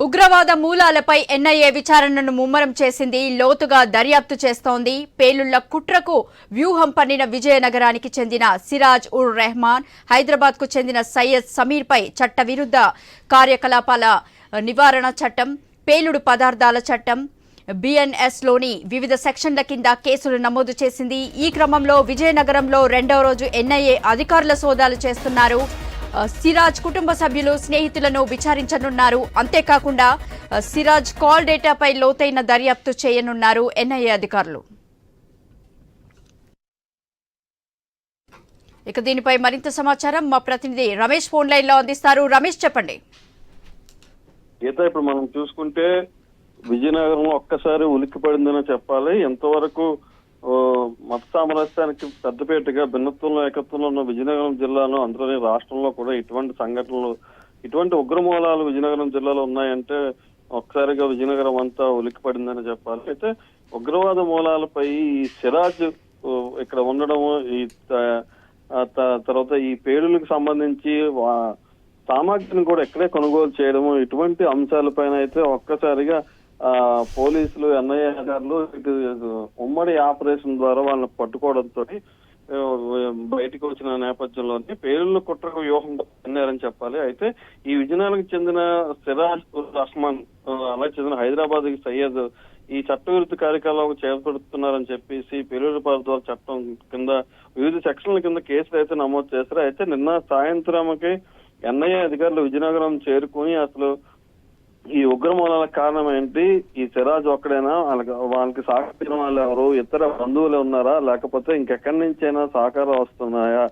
ఉగ్రవాద మూలాలపై ఎన్ఐఏ విచారణను ముమ్మరం చేసింది. లోతుగా దర్యాప్తు చేస్తోంది. పేలుళ్ల కుట్రకు వ్యూహం పన్నిన విజయనగరానికి చెందిన సిరాజ్ ఉర్ రెహమాన్, హైదరాబాద్ కు చెందిన సయ్యద్ సమీర్ పై చట్టవిరుద్ధ కార్యకలాపాల నివారణ చట్టం, పేలుడు పదార్థాల చట్టం, బిఎన్ఎస్ లోని వివిధ సెక్షన్ల కింద కేసులు నమోదు చేసింది. ఈ క్రమంలో విజయనగరంలో రెండవ రోజు ఎన్ఐఏ అధికారుల సోదాలు చేస్తున్నారు. సిరాజ్ కుటుంబ సభ్యులు, స్నేహితులను విచారించనున్నారు. అంతేకాకుండా సిరాజ్ కాల్ డేటాపై లోతైన దర్యాప్తు చేయనున్నారు ఎన్ఐఏ అధికారులు. ఇక దీనిపై మరింత సమాచారం మా ప్రతినిధి రమేష్ ఫోన్ లైన్ లో అందిస్తారు. రమేష్, చెప్పండి. ఇప్పుడు మనం చూసుకుంటే విజయనగరం ఒక్కసారి ఉలిక్కిపడిందని చెప్పాలి. ఎంతవరకు మత సామరస్యానికి పెద్దపేటగా భిన్నత్వంలో ఏకత్వంలో ఉన్న విజయనగరం జిల్లాలో, అందులోని రాష్ట్రంలో కూడా ఇటువంటి సంఘటనలు, ఇటువంటి ఉగ్రమూలాలు విజయనగరం జిల్లాలో ఉన్నాయంటే ఒక్కసారిగా విజయనగరం అంతా ఉలిక్కిపడిందని చెప్పాలి. అయితే ఉగ్రవాద మూలాలపై ఈ సిరాజ్ ఇక్కడ ఉండడము, ఈ తర్వాత ఈ పేలులకు సంబంధించి సామాగ్రిని కూడా ఇక్కడే కొనుగోలు చేయడము, ఇటువంటి అంశాలపైన అయితే ఒక్కసారిగా పోలీసులు, ఎన్ఐఏ అధికారులు ఉమ్మడి ఆపరేషన్ ద్వారా వాళ్ళని పట్టుకోవడంతో బయటకు వచ్చిన నేపథ్యంలోనే పేలుళ్ల కుట్రకు వ్యూహం పన్నారని చెప్పాలి. అయితే ఈ విజయనగరానికి చెందిన సిరాజ్ ఉర్ రెహమాన్, అలాగే చెందిన హైదరాబాద్ కి సయ్యద్ ఈ చట్టవిరుద్ధ కార్యకలాపాలు చేపడుతున్నారని చెప్పేసి పేలుళ్ల పదార్థాల చట్టం కింద వివిధ సెక్షన్ల కింద కేసులు అయితే నమోదు చేశారు. అయితే నిన్న సాయంత్రంకి ఎన్ఐఏ అధికారులు విజయనగరం చేరుకుని అసలు ఈ ఉగ్రమూలాల కారణం ఏంటి, ఈ సిరాజ్ ఒక్కడైనా, వాళ్ళకి సహకరించిన వాళ్ళు ఎవరు, ఇతర బంధువులు ఉన్నారా, లేకపోతే ఇంకెక్కడి నుంచైనా సహకారం వస్తున్నాయా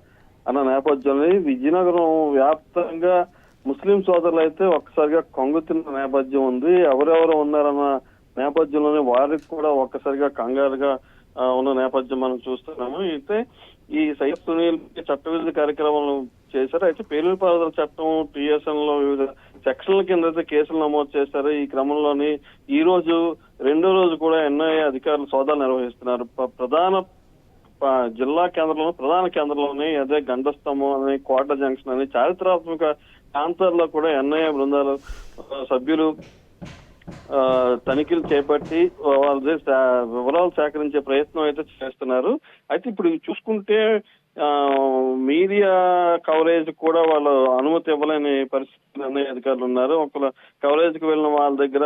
అన్న నేపథ్యంలో విజయనగరం వ్యాప్తంగా ముస్లిం సోదరులు అయితే ఒక్కసారిగా కొంగుతున్న నేపథ్యం ఉంది. ఎవరెవరు ఉన్నారన్న నేపథ్యంలోనే వారికి కూడా ఒక్కసారిగా కంగారుగా ఉన్న నేపథ్యం మనం చూస్తున్నాము. అయితే ఈ సయ్యద్ సునీల్ చట్టవిరుద్ధ కార్యక్రమాలు చేశారు. అయితే పేలుడు పదార్థాల చట్టం, టీఎస్ఎన్ లో వివిధ సెక్షన్ల కింద అయితే కేసులు నమోదు చేశారు. ఈ క్రమంలోని ఈ రోజు రెండో రోజు కూడా ఎన్ఐఏ అధికారులు సోదాలు నిర్వహిస్తున్నారు. జిల్లా కేంద్రంలో, ప్రధాన కేంద్రంలోని అదే గండస్తంభం అని, కోట జంక్షన్ అని చారిత్రాత్మక ప్రాంతాల్లో కూడా ఎన్ఐఏ బృందాలు సభ్యులు తనిఖీలు చేపట్టి వాళ్ళ వివరాలు సేకరించే ప్రయత్నం అయితే చేస్తున్నారు. అయితే ఇప్పుడు చూసుకుంటే మీడియా కవరేజ్ కూడా వాళ్ళు అనుమతి ఇవ్వలేని పరిస్థితులు అనే అధికారులు ఉన్నారు. ఒకవేళ కవరేజ్ కి వెళ్ళిన వాళ్ళ దగ్గర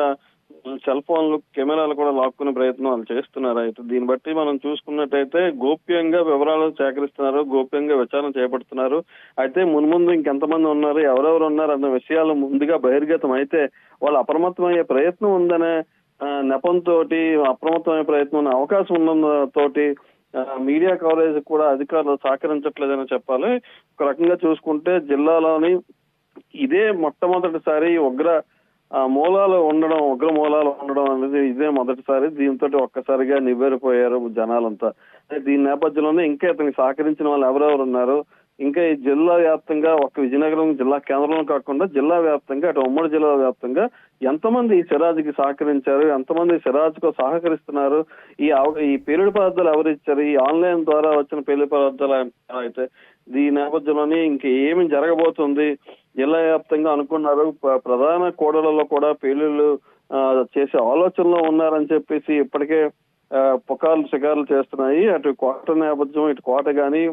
సెల్ ఫోన్లు, కెమెరాలు కూడా లాక్కునే ప్రయత్నం వాళ్ళు చేస్తున్నారు. అయితే దీన్ని బట్టి మనం చూసుకున్నట్టయితే గోప్యంగా వివరాలు సేకరిస్తున్నారు, గోప్యంగా విచారణ చేపడుతున్నారు. అయితే మున్ముందు ఇంకెంతమంది ఉన్నారు, ఎవరెవరు ఉన్నారు అన్న విషయాలు ముందుగా బహిర్గతం అయితే వాళ్ళు అప్రమత్తమయ్యే ప్రయత్నం ఉందనే నెపంతో, అప్రమత్తమయ్యే ప్రయత్నం అవకాశం ఉన్న తోటి మీడియా కవరేజ్ కూడా అధికారులు సహకరించట్లేదని చెప్పాలి. ఒక రకంగా చూసుకుంటే జిల్లాలోని ఇదే మొట్టమొదటిసారి ఉగ్ర మూలాలు ఉండడం అనేది ఇదే మొదటిసారి. దీంతో ఒక్కసారిగా నివ్వెరపోయారు జనాలంతా. దీని నేపథ్యంలోనే ఇంకా ఇతనికి సహకరించిన వాళ్ళు ఎవరెవరు ఉన్నారు, ఇంకా ఈ జిల్లా వ్యాప్తంగా, ఒక విజయనగరం జిల్లా కేంద్రంలో కాకుండా జిల్లా వ్యాప్తంగా, అటు ఉమ్మడి జిల్లా వ్యాప్తంగా ఎంతమంది ఈ సిరాజ్కి సహకరించారు, ఎంతమంది సిరాజ్ కు సహకరిస్తున్నారు, ఈ పేలుడు పదార్థాలు ఎవరు ఇచ్చారు, ఈ ఆన్లైన్ ద్వారా వచ్చిన పేలుడు పదార్థాలు అయితే ఈ నేపథ్యంలోనే ఇంకా ఏమి జరగబోతుంది, జిల్లా వ్యాప్తంగా అనుకున్నారు. ప్రధాన కూడలలో కూడా పేలుళ్లు చేసే ఆలోచనలో ఉన్నారని చెప్పేసి ఇప్పటికే పుకార్లు షికార్లు చేస్తున్నాయి. అటు కోట నేపథ్యం, ఇటు కోట గాని,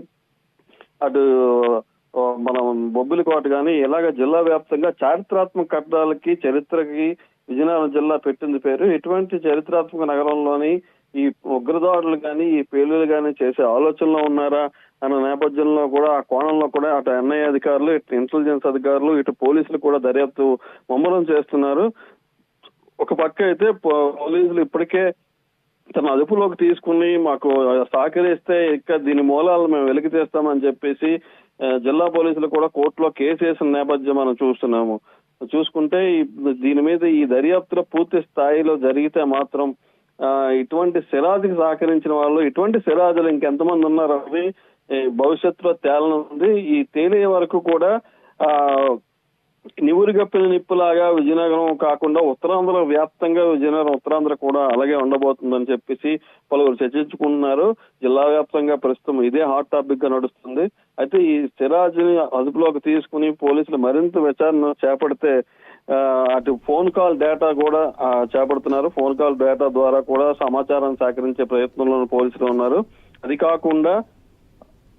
అటు మనం బొబ్బిలి కోట గాని, ఇలాగ జిల్లా వ్యాప్తంగా చారిత్రాత్మక కట్టడాలకి, చరిత్రకి విజయనగరం జిల్లా పెట్టింది పేరు. ఇటువంటి చారిత్రాత్మక నగరంలోని ఈ ఉగ్రదాడులు గాని, ఈ పేలులు గాని చేసే ఆలోచనలో ఉన్నారా అన్న నేపథ్యంలో కూడా, ఆ కోణంలో కూడా అటు ఎన్ఐఏ అధికారులు, ఇటు ఇంటెలిజెన్స్ అధికారులు, ఇటు పోలీసులు కూడా దర్యాప్తు ముమ్మరం చేస్తున్నారు. ఒక పక్క అయితే పోలీసులు ఇప్పటికే తన అదుపులోకి తీసుకుని మాకు సహకరిస్తే ఇక దీని మూలాలను మేము వెలికి తీస్తామని చెప్పేసి జిల్లా పోలీసులు కూడా కోర్టులో కేసు వేసిన నేపథ్యం మనం చూస్తున్నాము. చూసుకుంటే దీని మీద ఈ దర్యాప్తులో పూర్తి స్థాయిలో జరిగితే మాత్రం ఇటువంటి సిరాజ్కి సహకరించిన వాళ్ళు, ఇటువంటి సిరాజులు ఇంకెంతమంది ఉన్నారు అని భవిష్యత్తులో తేలనుంది. ఈ తేలే వరకు కూడా నివురుగప్పిన నిప్పులాగా విజయనగరం కాకుండా ఉత్తరాంధ్ర వ్యాప్తంగా విజయనగరం ఉత్తరాంధ్ర కూడా అలాగే ఉండబోతుందని చెప్పేసి పలువురు చర్చించుకుంటున్నారు. జిల్లా వ్యాప్తంగా ప్రస్తుతం ఇదే హాట్ టాపిక్ గా నడుస్తుంది. అయితే ఈ సిరాజ్ ని అదుపులోకి తీసుకుని పోలీసులు మరింత విచారణ చేపడితే అటు ఫోన్ కాల్ డేటా కూడా చేపడుతున్నారు. ఫోన్ కాల్ డేటా ద్వారా కూడా సమాచారం సేకరించే ప్రయత్నంలో పోలీసులు ఉన్నారు. అది కాకుండా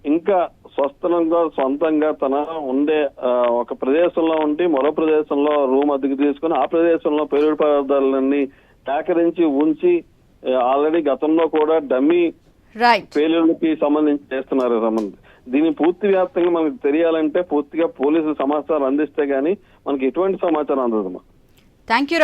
ఇంకా స్వస్థలంగా సొంతంగా తన ఉండే ఒక ప్రదేశంలో ఉండి మరో ప్రదేశంలో రూమ్ అద్దెకు తీసుకుని ఆ ప్రదేశంలో పేలుడు పదార్థాలన్నీ సేకరించి ఉంచి ఆల్రెడీ గతంలో కూడా డమ్మీ పేలుళ్ళకి సంబంధించి చేస్తున్నారు. దీని పూర్తి వ్యాప్తంగా మనకు తెలియాలంటే పూర్తిగా పోలీసులు సమాచారం అందిస్తే గానీ మనకి ఎటువంటి సమాచారం అందదు. Thank you.